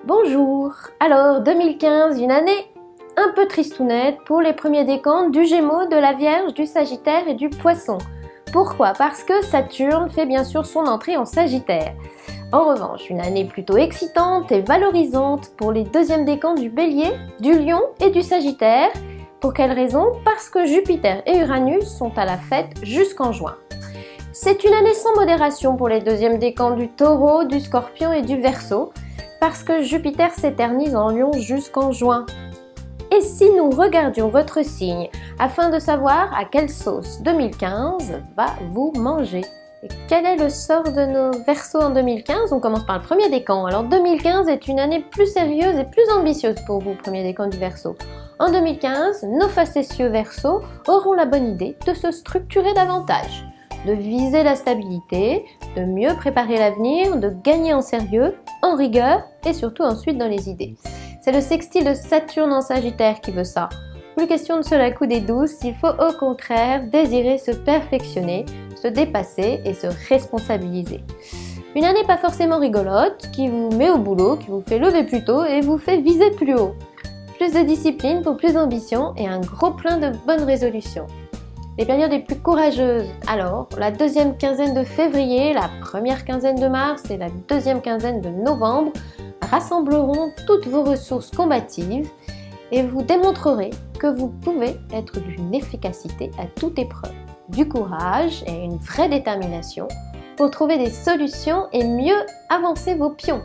Bonjour. Alors 2015, une année un peu tristounette pour les premiers décomptes du Gémeaux, de la Vierge, du Sagittaire et du Poisson. Pourquoi? Parce que Saturne fait bien sûr son entrée en Sagittaire. En revanche, une année plutôt excitante et valorisante pour les deuxièmes décomptes du Bélier, du Lion et du Sagittaire. Pour quelle raison? Parce que Jupiter et Uranus sont à la fête jusqu'en juin. C'est une année sans modération pour les deuxièmes décomptes du Taureau, du Scorpion et du Verseau, parce que Jupiter s'éternise en Lion jusqu'en juin. Et si nous regardions votre signe afin de savoir à quelle sauce 2015 va vous manger? Et quel est le sort de nos Verseaux en 2015? On commence par le premier décan. Alors 2015 est une année plus sérieuse et plus ambitieuse pour vous, premier décan du Verseau. En 2015, nos facétieux Verseaux auront la bonne idée de se structurer davantage, de viser la stabilité, de mieux préparer l'avenir, de gagner en sérieux, en rigueur et surtout ensuite dans les idées. C'est le sextile de Saturne en Sagittaire qui veut ça. Plus question de se la couder douce, il faut au contraire désirer se perfectionner, se dépasser et se responsabiliser. Une année pas forcément rigolote, qui vous met au boulot, qui vous fait lever plus tôt et vous fait viser plus haut. Plus de discipline pour plus d'ambition et un gros plein de bonnes résolutions. Les périodes les plus courageuses, alors la deuxième quinzaine de février, la première quinzaine de mars et la deuxième quinzaine de novembre rassembleront toutes vos ressources combatives et vous démontrerez que vous pouvez être d'une efficacité à toute épreuve, du courage et une vraie détermination pour trouver des solutions et mieux avancer vos pions.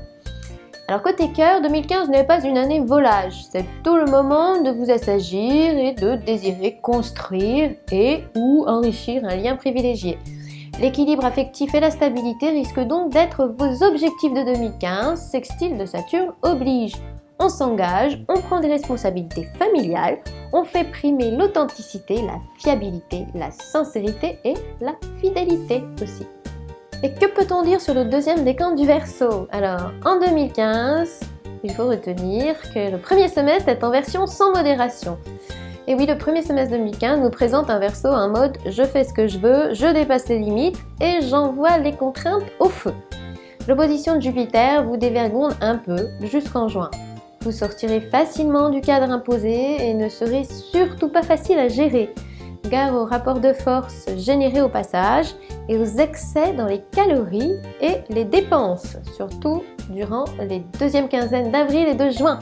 Alors côté cœur, 2015 n'est pas une année volage, c'est plutôt le moment de vous assagir et de désirer construire et ou enrichir un lien privilégié. L'équilibre affectif et la stabilité risquent donc d'être vos objectifs de 2015, sextile de Saturne oblige. On s'engage, on prend des responsabilités familiales, on fait primer l'authenticité, la fiabilité, la sincérité et la fidélité aussi. Et que peut-on dire sur le deuxième décan du Verseau? Alors, en 2015, il faut retenir que le premier semestre est en version sans modération. Et oui, le premier semestre 2015 nous présente un Verseau en mode « je fais ce que je veux, je dépasse les limites et j'envoie les contraintes au feu ». L'opposition de Jupiter vous dévergonde un peu jusqu'en juin. Vous sortirez facilement du cadre imposé et ne serez surtout pas facile à gérer. Gare aux rapports de force générés au passage et aux excès dans les calories et les dépenses, surtout durant les deuxièmes quinzaines d'avril et de juin.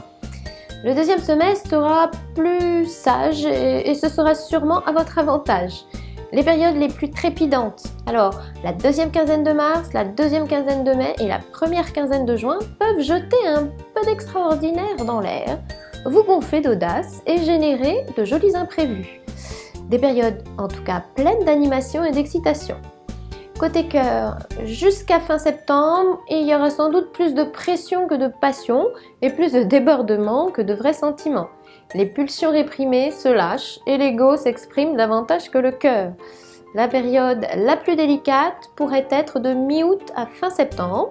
Le deuxième semestre sera plus sage et ce sera sûrement à votre avantage. Les périodes les plus trépidantes, alors la deuxième quinzaine de mars, la deuxième quinzaine de mai et la première quinzaine de juin peuvent jeter un peu d'extraordinaire dans l'air, vous gonfler d'audace et générer de jolis imprévus. Des périodes en tout cas pleines d'animation et d'excitation. Côté cœur, jusqu'à fin septembre, il y aura sans doute plus de pression que de passion et plus de débordement que de vrais sentiments. Les pulsions réprimées se lâchent et l'ego s'exprime davantage que le cœur. La période la plus délicate pourrait être de mi-août à fin septembre,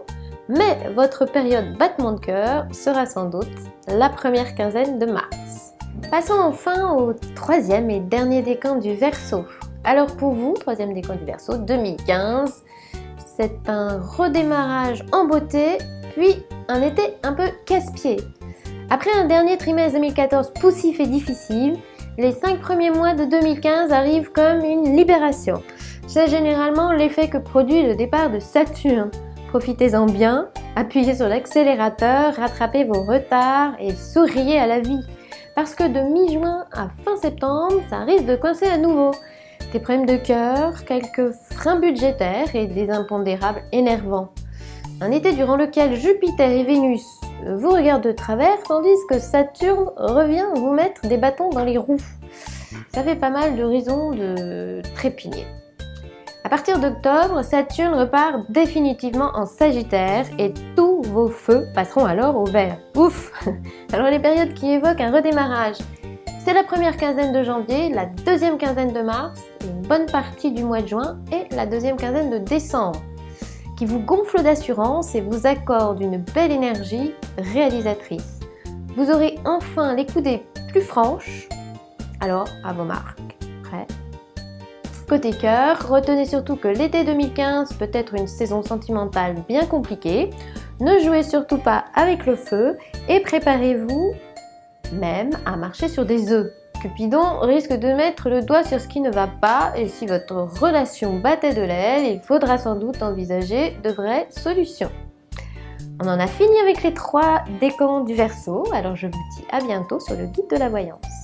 mais votre période battement de cœur sera sans doute la première quinzaine de mars. Passons enfin au troisième et dernier décan du Verseau. Alors pour vous, troisième décan du Verseau 2015, c'est un redémarrage en beauté, puis un été un peu casse-pied. Après un dernier trimestre 2014 poussif et difficile, les 5 premiers mois de 2015 arrivent comme une libération. C'est généralement l'effet que produit le départ de Saturne. Profitez-en bien, appuyez sur l'accélérateur, rattrapez vos retards et souriez à la vie. Parce que de mi-juin à fin septembre, ça risque de coincer à nouveau. Des problèmes de cœur, quelques freins budgétaires et des impondérables énervants. Un été durant lequel Jupiter et Vénus vous regardent de travers, tandis que Saturne revient vous mettre des bâtons dans les roues. Ça fait pas mal de raisons de trépigner. À partir d'octobre, Saturne repart définitivement en Sagittaire et tous vos feux passeront alors au vert. Ouf! Alors les périodes qui évoquent un redémarrage, c'est la première quinzaine de janvier, la deuxième quinzaine de mars, une bonne partie du mois de juin et la deuxième quinzaine de décembre, qui vous gonflent d'assurance et vous accordent une belle énergie réalisatrice. Vous aurez enfin les coudées plus franches, alors à vos marques. Prêt? Côté cœur, retenez surtout que l'été 2015 peut être une saison sentimentale bien compliquée. Ne jouez surtout pas avec le feu Et préparez-vous même à marcher sur des œufs. Cupidon risque de mettre le doigt sur ce qui ne va pas et si votre relation battait de l'aile, il faudra sans doute envisager de vraies solutions. On en a fini avec les 3 décans du Verseau, alors je vous dis à bientôt sur le guide de la voyance.